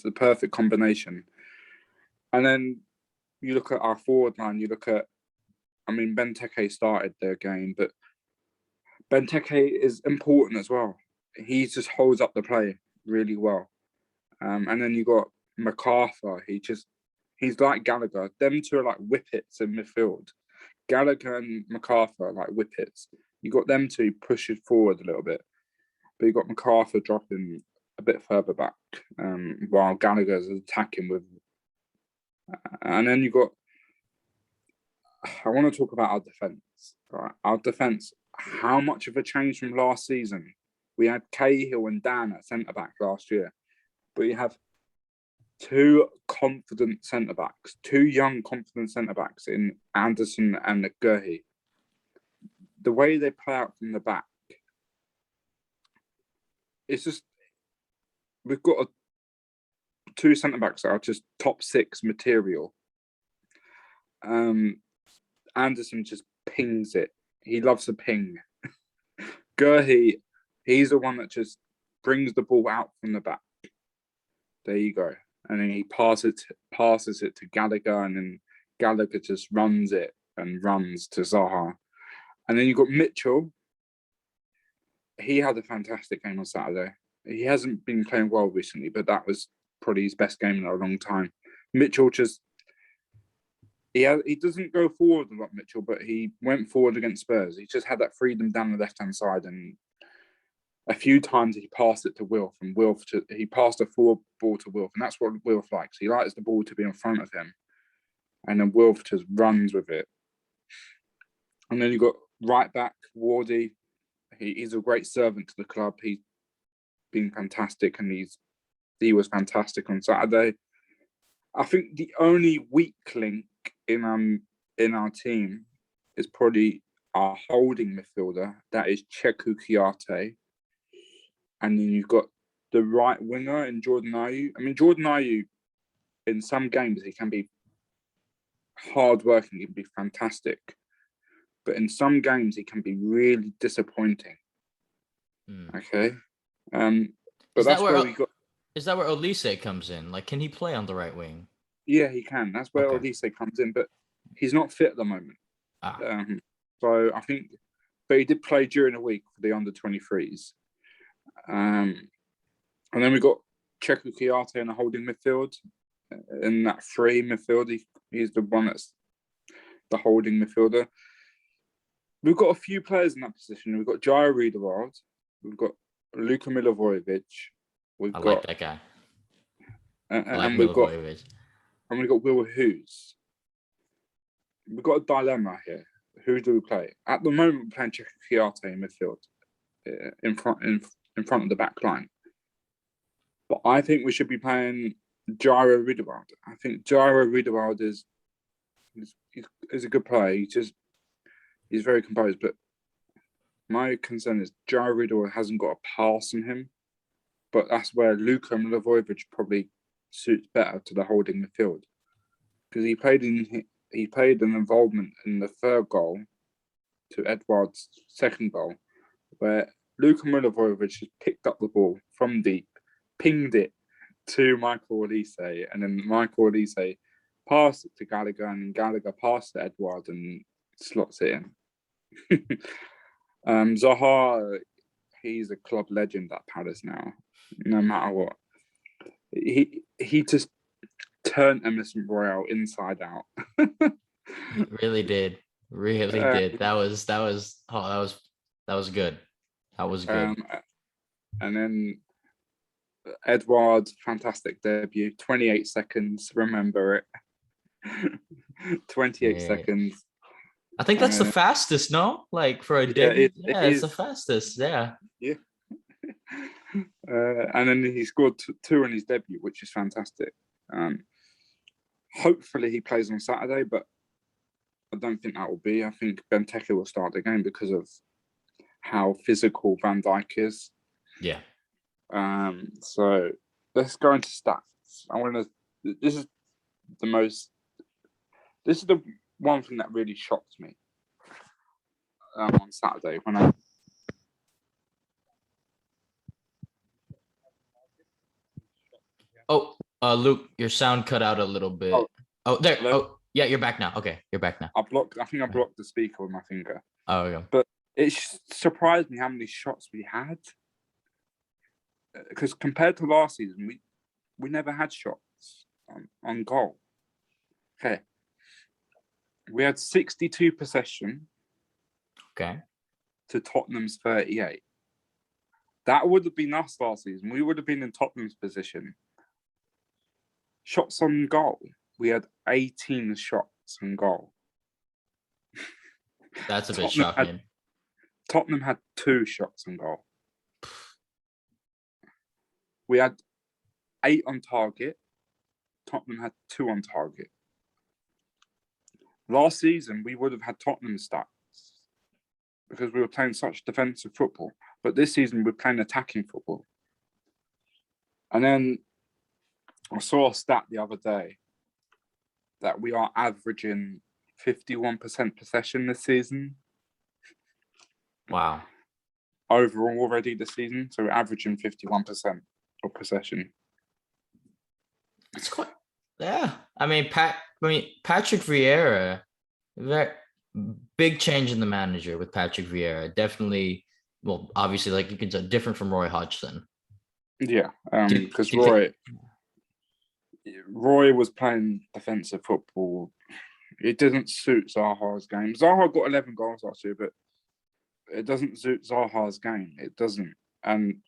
Speaker 2: the perfect combination. And then you look at our forward line, Benteke started their game, but Benteke is important as well. He just holds up the play really well. And then you got MacArthur. He's like Gallagher. Them two are like whippets in midfield. Gallagher and MacArthur are like whippets. You got them two pushing forward a little bit, but you got MacArthur dropping a bit further back, while Gallagher's attacking with. And then you got. I want to talk about our defence. Right, our defence. How much of a change from last season? We had Cahill and Dan at centre back last year, but you have two confident centre backs, two young confident centre backs in Anderson and Gurhey. The way they play out from the back, it's just we've got two centre backs that are just top six material. Anderson just pings it. He loves to ping. Gurhey, he's the one that just brings the ball out from the back. There you go. And then he passes it to Gallagher, and then Gallagher just runs it and runs to Zaha. And then you've got Mitchell. He had a fantastic game on Saturday. He hasn't been playing well recently, but that was probably his best game in a long time. Mitchell just... He doesn't go forward a lot, Mitchell, but he went forward against Spurs. He just had that freedom down the left-hand side, and a few times he passed it to Wilf, and he passed a forward ball to Wilf, and that's what Wilf likes. He likes the ball to be in front of him, and then Wilf just runs with it. And then you got right back Wardy. He's a great servant to the club. He's been fantastic, and he was fantastic on Saturday. I think the only weak link in our team is probably our holding midfielder. That is Cheku Kiarte. And then you've got the right winger in Jordan Ayew. I mean, Jordan Ayew, in some games, he can be hard-working, he can be fantastic. But in some games, he can be really disappointing. Okay? But that's where we got...
Speaker 1: Is that where Olise comes in? Like, can he play on the right wing?
Speaker 2: Yeah, he can. That's where Olise comes in, but he's not fit at the moment. So I think... But he did play during the week for the under-23s. And then we got Cheku Kiarte in the holding midfield. In that free midfield, he's the one that's the holding midfielder. We've got a few players in that position. We've got Jairo Riedewald. We've got Luka Milivojevic.
Speaker 1: I like that guy.
Speaker 2: And we've got Will Hughes. We've got a dilemma here. Who do we play? At the moment, we're playing Cheku Kiarte in midfield, in front of the back line. But I think we should be playing Jairo Riedewald. I think Jairo Riedewald is a good player. He's very composed, but my concern is Jairo Riedewald hasn't got a pass in him. But that's where Luka Milivojevic probably suits better to the holding midfield, because he played an involvement in the third goal to Edouard's second goal, where Luka Milivojevic just picked up the ball from deep, pinged it to Michael Olise, and then Michael Olise passed it to Gallagher, and Gallagher passed it to Edouard and slots it in. Zaha, he's a club legend at Palace now, no matter what. He just turned Emerson Royale inside out.
Speaker 1: Really did. That was good. That was good.
Speaker 2: And then Edouard's fantastic debut, 28 seconds. Remember it. 28 seconds.
Speaker 1: I think that's the fastest, no? Like for a debut. It's the fastest. Yeah.
Speaker 2: Yeah. And then he scored two in his debut, which is fantastic. Hopefully he plays on Saturday, but I don't think that will be. I think Benteke will start the game because of how physical Van Dijk is.
Speaker 1: Yeah.
Speaker 2: So let's go into stats. This is the one thing that really shocked me on Saturday when I...
Speaker 1: Luke, your sound cut out a little bit. There. Hello? Oh, yeah, you're back now. Okay, you're back now.
Speaker 2: I think I blocked the speaker with my finger.
Speaker 1: Oh, okay.
Speaker 2: But it surprised me how many shots we had. Because compared to last season, we never had shots on goal. Okay. We had 62 possession
Speaker 1: Okay.
Speaker 2: to Tottenham's 38. That would have been us last season. We would have been in Tottenham's position. Shots on goal. We had 18 shots on goal.
Speaker 1: That's a bit shocking.
Speaker 2: Tottenham had 2 shots on goal. We had 8 on target. Tottenham had 2 on target. Last season, we would have had Tottenham stats because we were playing such defensive football. But this season, we're playing attacking football. And then I saw a stat the other day that we are averaging 51% possession this season.
Speaker 1: Wow.
Speaker 2: Overall already this season. So we're averaging 51% of possession.
Speaker 1: It's quite, yeah. I mean, Patrick Vieira, very big change in the manager with Patrick Vieira. Definitely, well, obviously, like you can say, different from Roy Hodgson.
Speaker 2: Yeah, because Roy was playing defensive football. It doesn't suit Zaha's game. Zaha got 11 goals last year, but it doesn't suit Zaha's game. It doesn't. And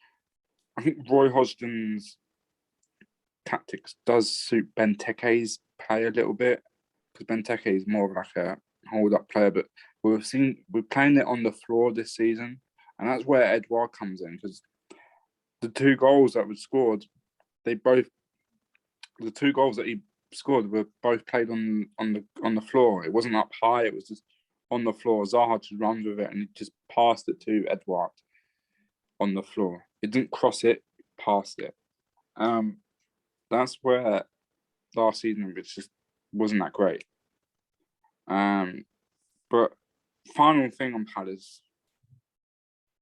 Speaker 2: I think Roy Hodgson's tactics does suit Benteke's play a little bit, because Benteke is more of like a hold-up player. But we're playing it on the floor this season, and that's where Edouard comes in, because the 2 goals that were scored, the 2 goals that he scored were both played on the floor. It wasn't up high; it was just on the floor. Zaha just runs with it and he just passed it to Edouard on the floor. It didn't cross it, passed it. That's where last season it just wasn't that great. But final thing on Palace,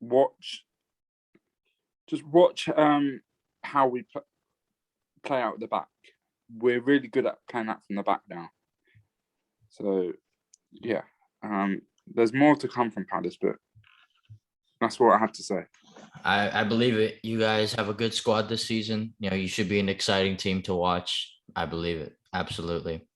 Speaker 2: watch how we play out the back. We're really good at playing that from the back now. So, yeah, there's more to come from Palace, but that's what I had to say.
Speaker 1: I believe it. You guys have a good squad this season. You know, you should be an exciting team to watch. I believe it. Absolutely.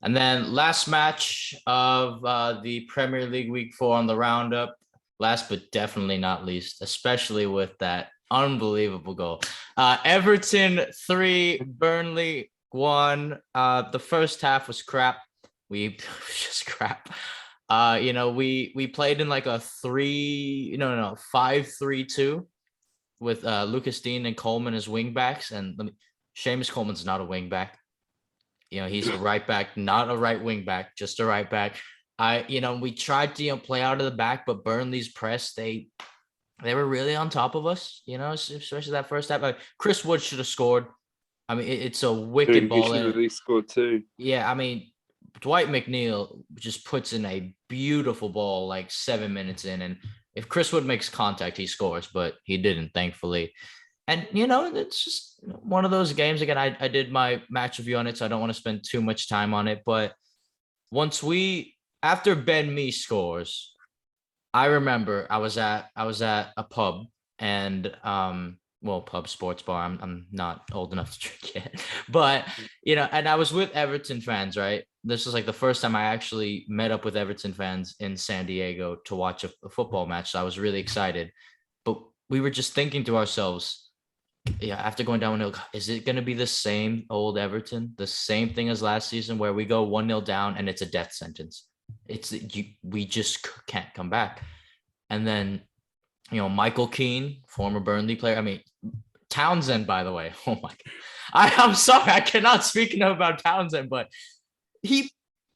Speaker 1: And then last match of the Premier League Week 4 on the Roundup. Last but definitely not least, especially with that unbelievable goal. Everton 3, Burnley 1. The first half was crap. Just crap. We played in like a 5-3-2 with Lucas Dean and Coleman as wing backs. And Seamus Coleman's not a wing back. You know, he's a right back, not a right wing back, just a right back. We tried to play out of the back, but Burnley's press, they were really on top of us, especially that first half. Chris Wood should have scored. I mean, it's a wicked ball.
Speaker 2: He should have at least scored 2.
Speaker 1: Yeah, I mean, Dwight McNeil just puts in a beautiful ball like 7 minutes in. And if Chris Wood makes contact, he scores, but he didn't, thankfully. And, it's just one of those games. Again, I did my match review on it, so I don't want to spend too much time on it. But after Ben Mee scores, I remember I was at a pub and pub sports bar. I'm not old enough to drink yet, but and I was with Everton fans, right? This was like the first time I actually met up with Everton fans in San Diego to watch a football match. So I was really excited, but we were just thinking to ourselves, after going down 1-0, is it going to be the same old Everton, the same thing as last season where we go 1-0 down and it's a death sentence? We just can't come back. And then, Michael Keane, former Burnley player. I mean, Townsend, by the way. Oh my God. I'm sorry. I cannot speak enough about Townsend, but he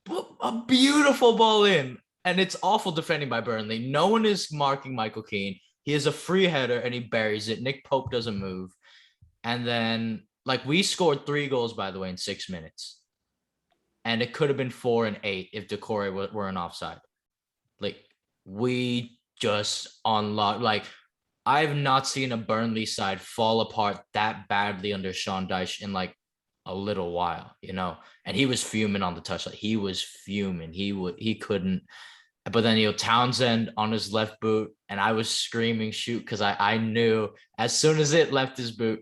Speaker 1: put a beautiful ball in, and it's awful defending by Burnley. No one is marking Michael Keane. He has a free header and he buries it. Nick Pope doesn't move. And then, we scored 3 goals, by the way, in 6 minutes. And it could have been 4 and 8 if Decore weren't offside. We just unlocked. I've not seen a Burnley side fall apart that badly under Sean Dyche in a little while, and he was fuming on the touchline. He was fuming. He couldn't. But then, Townsend on his left boot, and I was screaming shoot, because I knew as soon as it left his boot,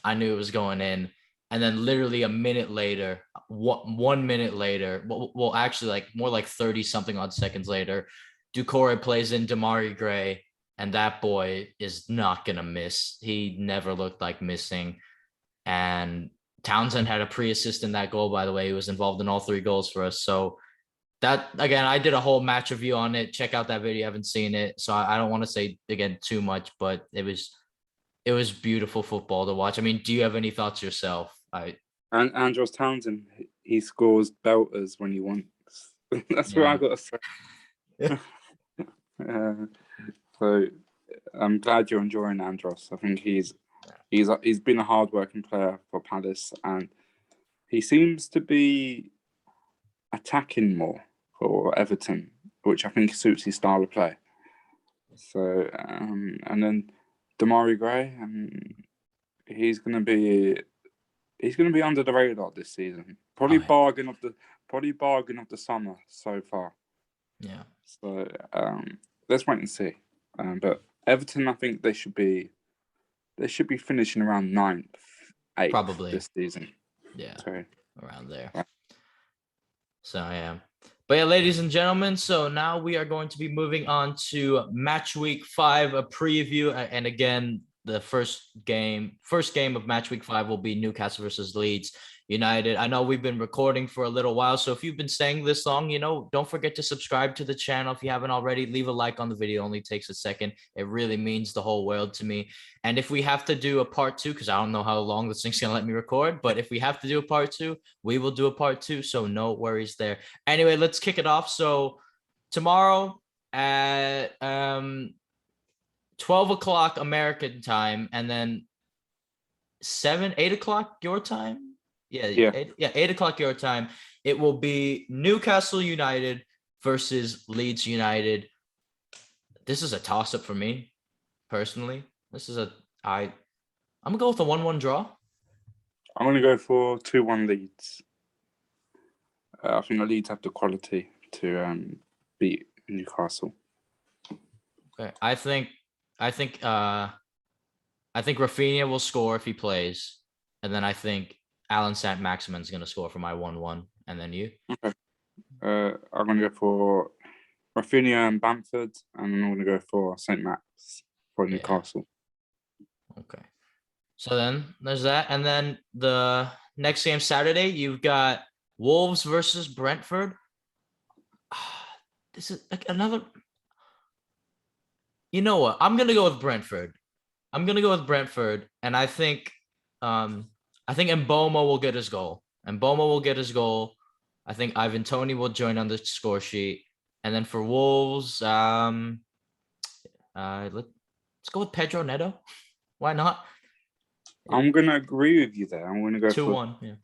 Speaker 1: I knew it was going in. And then literally a minute later, 1 minute later, well, actually like more like 30 something odd seconds later, Doucouré plays in Damari Gray, and that boy is not going to miss. He never looked like missing. And Townsend had a pre-assist in that goal, by the way. He was involved in all 3 goals for us. So that, again, I did a whole match review on it. Check out that video. I haven't seen it. So I don't want to say, again, too much, but it was beautiful football to watch. I mean, do you have any thoughts yourself?
Speaker 2: And Andros Townsend, he scores belters when he wants. That's what I got to say.
Speaker 1: Yeah.
Speaker 2: So I'm glad you're enjoying Andros. I think he's been a hard-working player for Palace, and he seems to be attacking more for Everton, which I think suits his style of play. So and then Damari Gray, he's going to be under the radar this season. Probably bargain of the summer so far.
Speaker 1: Yeah.
Speaker 2: So let's wait and see. But Everton, I think they should be finishing around 9th, 8th
Speaker 1: probably
Speaker 2: this season.
Speaker 1: Yeah.
Speaker 2: So,
Speaker 1: around there. So yeah. But yeah, ladies and gentlemen, so now we are going to be moving on to match week 5, a preview. And again, the first game of match week 5 will be Newcastle versus Leeds United. I know we've been recording for a little while, so if you've been staying this long, don't forget to subscribe to the channel if you haven't already. Leave a like on the video. It only takes a second. It really means the whole world to me. And if we have to do a part 2, because I don't know how long this thing's gonna let me record, but if we have to do a part 2, we will do a part 2. So no worries there. Anyway, let's kick it off. So tomorrow at 12 o'clock American time, and then 8 o'clock your time. Yeah. 8 o'clock your time. It will be Newcastle United versus Leeds United. This is a toss-up for me, personally. I'm gonna go with a 1-1 draw.
Speaker 2: I'm gonna go for 2-1 Leeds. I think the Leeds have the quality to beat Newcastle.
Speaker 1: Okay, I think Rafinha will score if he plays, and then I think Alan Saint-Maximin's going to score for my 1-1. And then you?
Speaker 2: Okay. I'm going to go for Rafinha and Bamford, and I'm going to go for Saint-Max for Newcastle.
Speaker 1: Okay. So then there's that. And then the next game Saturday, you've got Wolves versus Brentford. This is like another... You know what? I'm going to go with Brentford. And I think... I think Mboma will get his goal. I think Ivan Toney will join on the score sheet. And then for Wolves, let's go with Pedro Neto. Why not?
Speaker 2: I'm going to agree with you there. I'm going to go
Speaker 1: 2-1. Yeah.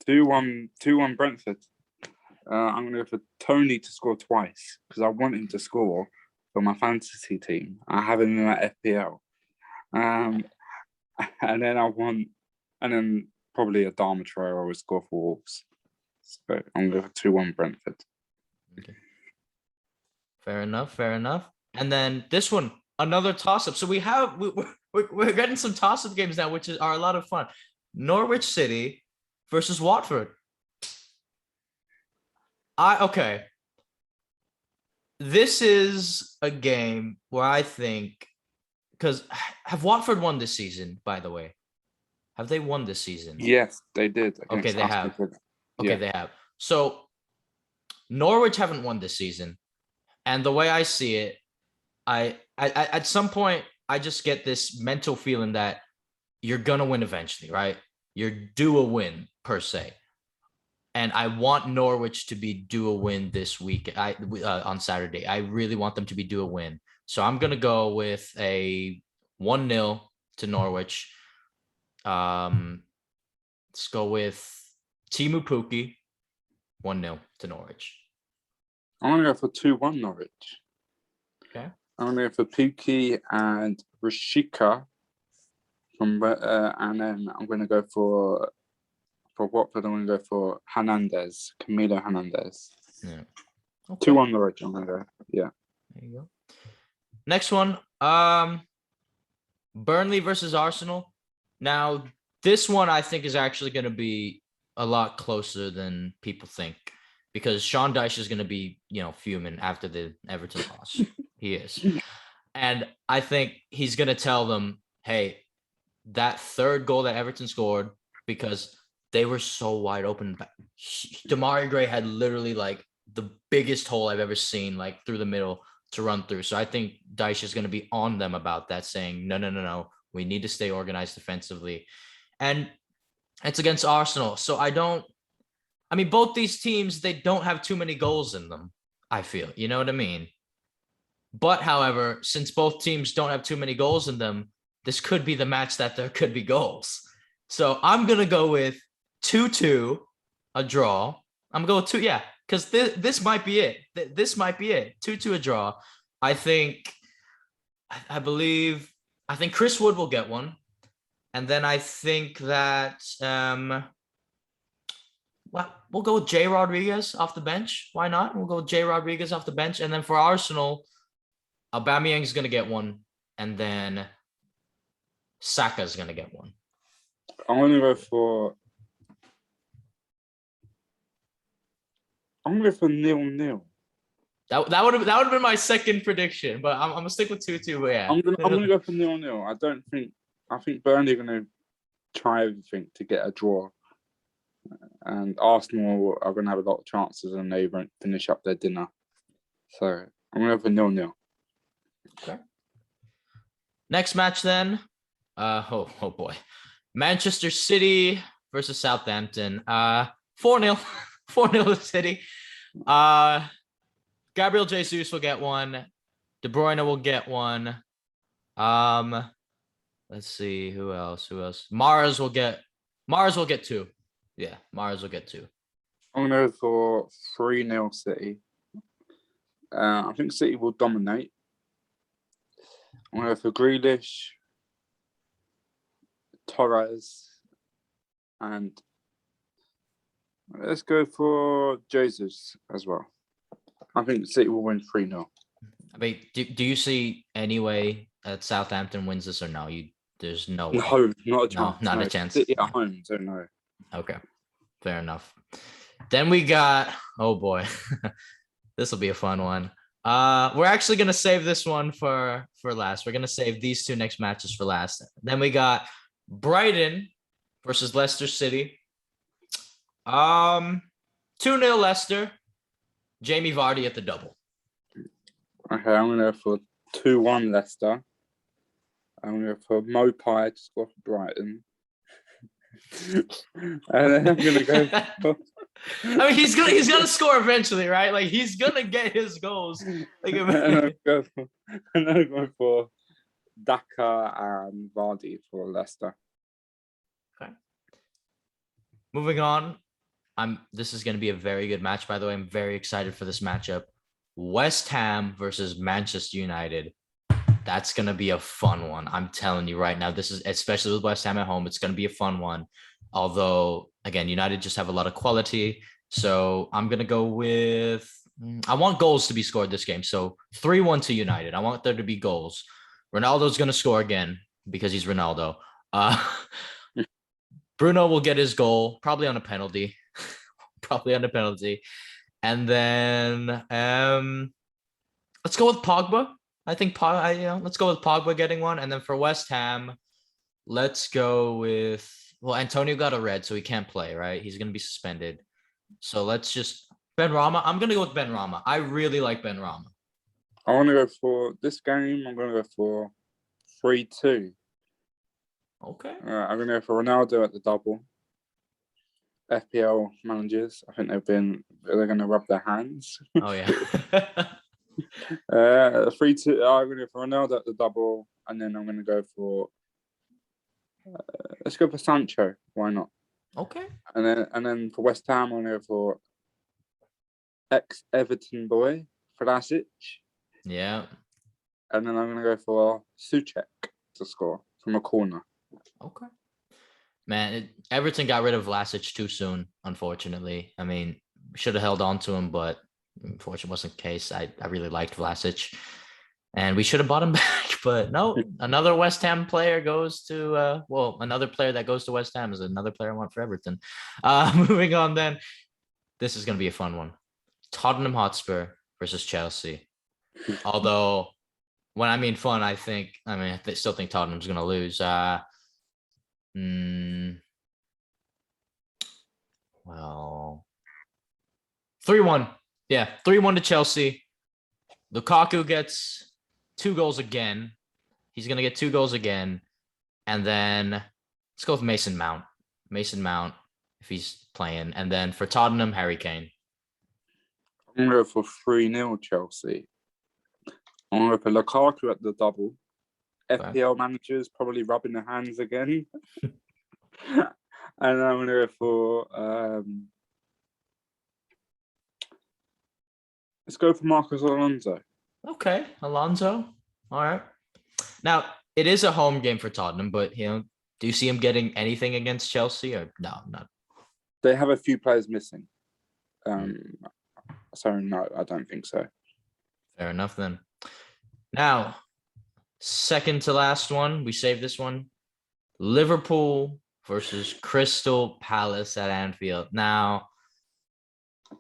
Speaker 2: 2-1 Brentford. I'm going to go for Toney to score twice because I want him to score for my fantasy team. I have him in that FPL. And then probably a Adama Traore will score for Wolves. So I'm going to go 2-1 Brentford.
Speaker 1: Okay. Fair enough. And then this one, another toss-up. So we're getting some toss-up games now, which are a lot of fun. Norwich City versus Watford. Okay. This is a game where I think, because have Watford won this season, by the way? Have they won this season?
Speaker 2: Yes, they did.
Speaker 1: Okay, they have. Okay, they have. So Norwich haven't won this season. And the way I see it, I at some point, I just get this mental feeling that you're going to win eventually, right? You're due a win, per se. And I want Norwich to be due a win this week on Saturday. I really want them to be due a win. So I'm going to go with a 1-0 to Norwich. Let's go with Timu Pukki, 1-0 to Norwich.
Speaker 2: I'm going to go for 2-1 Norwich.
Speaker 1: Okay.
Speaker 2: I'm going to go for Pukki and Rashika. And then I'm going to go for Watford. I'm going to go for Camilo Hernandez.
Speaker 1: Yeah. Okay.
Speaker 2: 2-1 Norwich. I'm going to go. Yeah.
Speaker 1: There you go. Next one. Burnley versus Arsenal. Now, This one I think is actually going to be a lot closer than people think because Sean Dyche is going to be, fuming after the Everton loss. He is. And I think he's going to tell them, hey, that third goal that Everton scored, because they were so wide open. Damari Gray had literally like the biggest hole I've ever seen, like through the middle to run through. So I think Dyche is going to be on them about that, saying, no. We need to stay organized defensively. And it's against Arsenal. So both these teams, they don't have too many goals in them, I feel. You know what I mean? But, however, since both teams don't have too many goals in them, this could be the match that there could be goals. So I'm going to go with 2-2, a draw. I'm going to 2, yeah, because this might be it. This might be it. 2-2, a draw. I think Chris Wood will get one. And then I think that we'll go with Jay Rodriguez off the bench. Why not? We'll go with Jay Rodriguez off the bench. And then for Arsenal, Aubameyang's going to get one. And then Saka's going to get one.
Speaker 2: I'm going to go for 0-0.
Speaker 1: That would have been my second prediction, but I'm going to stick with 2-2. Yeah.
Speaker 2: I'm going to go for 0-0. I think Burnley are going to try everything to get a draw. And Arsenal are going to have a lot of chances and they won't finish up their dinner. So I'm going to go for 0-0.
Speaker 1: Okay. Next match then. Oh boy. Manchester City versus Southampton. 4-0. 4-0 to City. Gabriel Jesus will get one. De Bruyne will get one. Let's see who else. Mars will get 2. Yeah, Mars will get 2.
Speaker 2: I'm going to go for 3-0 City. I think City will dominate. I'm going to go for Grealish, Torres, and let's go for Jesus as well. I think City will win 3-0.
Speaker 1: Do you see any way that Southampton wins this or no? There's no way.
Speaker 2: No, not a chance.
Speaker 1: No, not a chance.
Speaker 2: City at home, so no.
Speaker 1: Okay, fair enough. Then we got, oh boy, this will be a fun one. We're actually going to save this one for last. We're going to save these 2 next matches for last. Then we got Brighton versus Leicester City. 2-0 Leicester. Jamie Vardy at the double.
Speaker 2: Okay, I'm going to go for 2-1 Leicester. I'm going to go for Mopai to score for Brighton. And then I'm going to go for...
Speaker 1: he's gonna score eventually, right? Like, he's gonna get his goals. Like,
Speaker 2: and I'm going for Daka and Vardy for Leicester.
Speaker 1: Okay. Moving on. This is going to be a very good match, by the way. I'm very excited for this matchup. West Ham versus Manchester United. That's going to be a fun one. I'm telling you right now, this is, especially with West Ham at home, it's going to be a fun one. Although, again, United just have a lot of quality. So I'm going to go with, I want goals to be scored this game. So 3-1 to United. I want there to be goals. Ronaldo's going to score again because he's Ronaldo. Bruno will get his goal, probably on a penalty. And then let's go with Pogba. I think let's go with Pogba getting one. And then for West Ham, let's go with, well, Antonio got a red, so he can't play, right? He's going to be suspended. So let's just, Benrahma. I'm going to go with Benrahma. I really like Benrahma.
Speaker 2: I want to go for this game. I'm going to go for 3-2.
Speaker 1: Okay.
Speaker 2: I'm going to go for Ronaldo at the double. FPL managers, I think they're going to rub their hands.
Speaker 1: Oh, yeah.
Speaker 2: 3-2. I'm going to go for Ronaldo at the double, and then I'm going to go for let's go for Sancho. Why not?
Speaker 1: Okay.
Speaker 2: And then for West Ham, I'm going to go for ex-Everton boy Vlasic.
Speaker 1: Yeah.
Speaker 2: And then I'm going to go for Souček to score from a corner.
Speaker 1: Okay. Man, Everton got rid of Vlasic too soon, unfortunately. I mean, should have held on to him, but unfortunately wasn't the case. I really liked Vlasic. and we should have bought him back, but no. Another West Ham player goes to another player that goes to West Ham is another player I want for Everton. Moving on, then this is going to be a fun one. Tottenham Hotspur versus Chelsea. Although, when I mean fun, I still think Tottenham's going to lose. Well, 3-1. Yeah, 3-1 to Chelsea. Lukaku gets 2 goals again. He's going to get 2 goals again. And then let's go with Mason Mount. Mason Mount, if he's playing. And then for Tottenham, Harry Kane.
Speaker 2: I'm going to go for 3-0 Chelsea. I'm going to go for Lukaku at the double.
Speaker 1: Okay.
Speaker 2: FPL managers probably rubbing their hands again. And I'm going to go for... let's go for Marcos Alonso.
Speaker 1: Okay, Alonso. All right. Now, it is a home game for Tottenham, but, do you see him getting anything against Chelsea or no? Not.
Speaker 2: They have a few players missing. So, no, I don't think so.
Speaker 1: Fair enough, then. Now, second to last one. We saved this one. Liverpool versus Crystal Palace at Anfield. Now,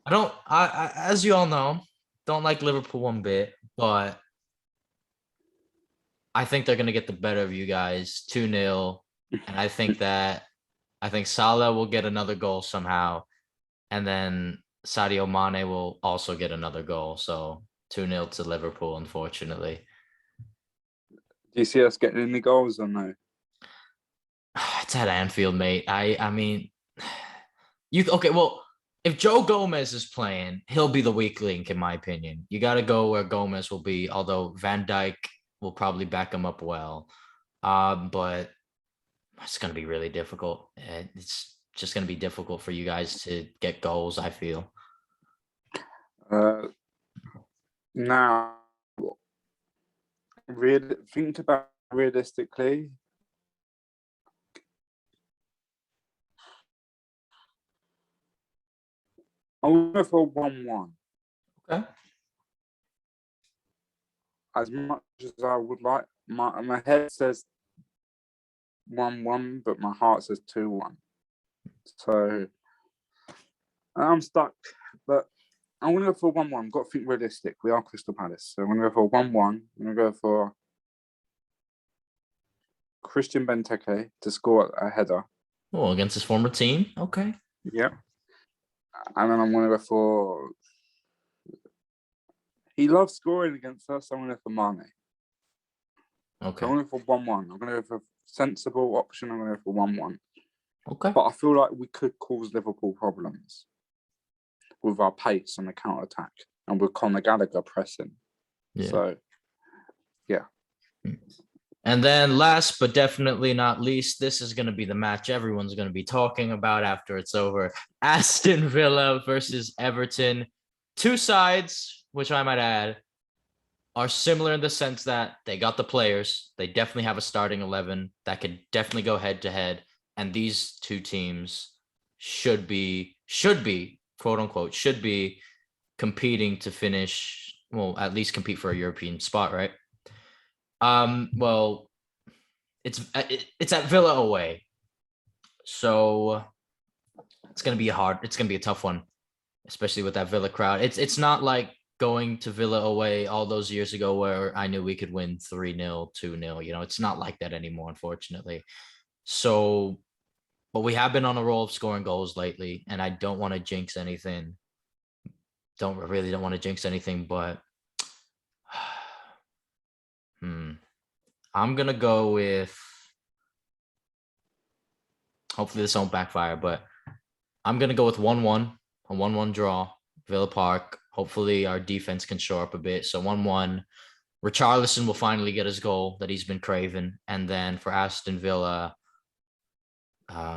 Speaker 1: I as you all know, don't like Liverpool one bit, but I think they're going to get the better of you guys 2-0. And I think Salah will get another goal somehow. And then Sadio Mane will also get another goal. So 2-0 to Liverpool, unfortunately.
Speaker 2: Do you see us getting any goals or no?
Speaker 1: It's at Anfield, mate. I mean, if Joe Gomez is playing, he'll be the weak link, in my opinion. You got to go where Gomez will be, although Van Dijk will probably back him up well. But it's going to be really difficult. It's just going to be difficult for you guys to get goals, I feel.
Speaker 2: Now, think about realistically. I'm going for 1-1.
Speaker 1: Okay.
Speaker 2: As much as I would like, my head says 1-1, but my heart says 2-1. So I'm stuck. But I'm going to go for 1-1. Got to think realistic. We are Crystal Palace. So I'm going to go for 1-1. I'm going to go for Christian Benteke to score a header.
Speaker 1: Oh, against his former team? Okay.
Speaker 2: Yep. And then I'm going to go for... He loves scoring against us. So I'm going to go for Mane.
Speaker 1: Okay.
Speaker 2: So I'm going to go for 1-1. I'm going to go for a sensible option. I'm going to go for 1-1.
Speaker 1: Okay.
Speaker 2: But I feel like we could cause Liverpool problems with our pace on the counter-attack and with Conor Gallagher pressing.
Speaker 1: Yeah.
Speaker 2: So, yeah.
Speaker 1: And then last but definitely not least, this is going to be the match everyone's going to be talking about after it's over. Aston Villa versus Everton. 2 sides, which I might add, are similar in the sense that they got the players. They definitely have a starting 11 that could definitely go head-to-head. And these 2 teams should be, quote unquote, should be competing to finish, well, at least compete for a European spot, right? Well, it's at Villa away, so it's gonna be a tough one, especially with that Villa crowd. It's not like going to Villa away all those years ago where I knew we could win 3-0, 2-0. It's not like that anymore, unfortunately. So, but we have been on a roll of scoring goals lately, and I don't want to jinx anything. Don't want to jinx anything, but I'm gonna go with. Hopefully this won't backfire, but I'm gonna go with 1-1, a 1-1 draw, Villa Park. Hopefully our defense can shore up a bit. So 1-1. Richarlison will finally get his goal that he's been craving, and then for Aston Villa, you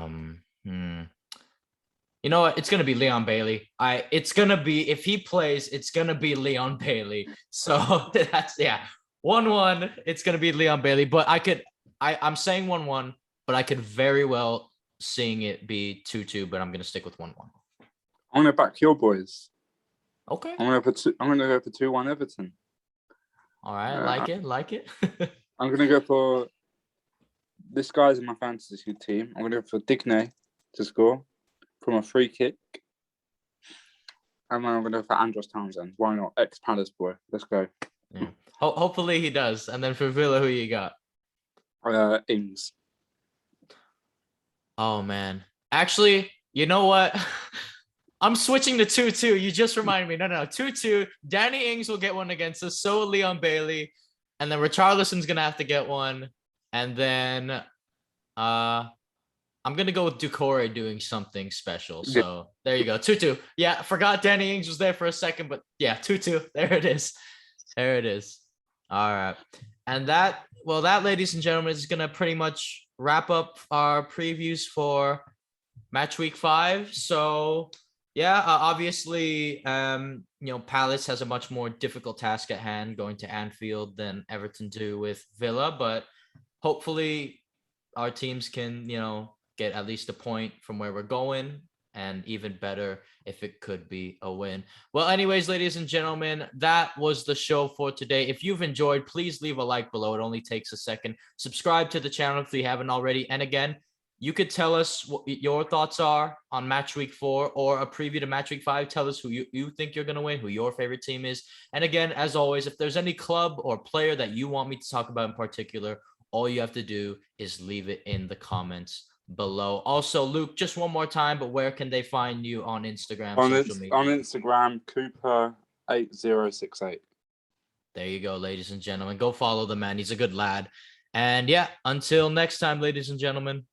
Speaker 1: know what? It's gonna be Leon Bailey. If he plays, it's gonna be Leon Bailey. So that's 1-1. It's gonna be Leon Bailey. But I'm saying 1-1, but I could very well seeing it be 2-2. But I'm gonna stick with 1-1.
Speaker 2: I'm gonna back your boys.
Speaker 1: Okay.
Speaker 2: I'm gonna go for 2-1 Everton.
Speaker 1: All right, like it.
Speaker 2: I'm going to go for this guy's in my fantasy team. I'm going to go for Digne to score from a free kick. And then I'm going to go for Andros Townsend. Why not? Ex-Palace boy. Let's go.
Speaker 1: Yeah. Hopefully he does. And then for Villa, who you got?
Speaker 2: Ings.
Speaker 1: Oh, man. Actually, you know what? I'm switching to 2-2. You just reminded me. No. 2-2. Danny Ings will get one against us. So will Leon Bailey. And then Richarlison's going to have to get one. And then I'm going to go with Ducore doing something special. So there you go. 2-2. Yeah, I forgot Danny Ings was there for a second. But yeah, 2-2. There it is. There it is. All right. And that, ladies and gentlemen, is going to pretty much wrap up our previews for match week 5. So yeah, obviously, Palace has a much more difficult task at hand going to Anfield than Everton do with Villa, but hopefully our teams can, get at least a point from where we're going, and even better if it could be a win. Well, anyways, ladies and gentlemen, that was the show for today. If you've enjoyed, please leave a like below. It only takes a second. Subscribe to the channel if you haven't already. And again, you could tell us what your thoughts are on match week 4 or a preview to match week 5. Tell us who you think you're going to win, who your favorite team is. And again, as always, if there's any club or player that you want me to talk about in particular, all you have to do is leave it in the comments below. Also, Luke, just one more time, but where can they find you on Instagram, social media?
Speaker 2: On Instagram, Cooper8068.
Speaker 1: There you go, ladies and gentlemen. Go follow the man. He's a good lad. And yeah, until next time, ladies and gentlemen.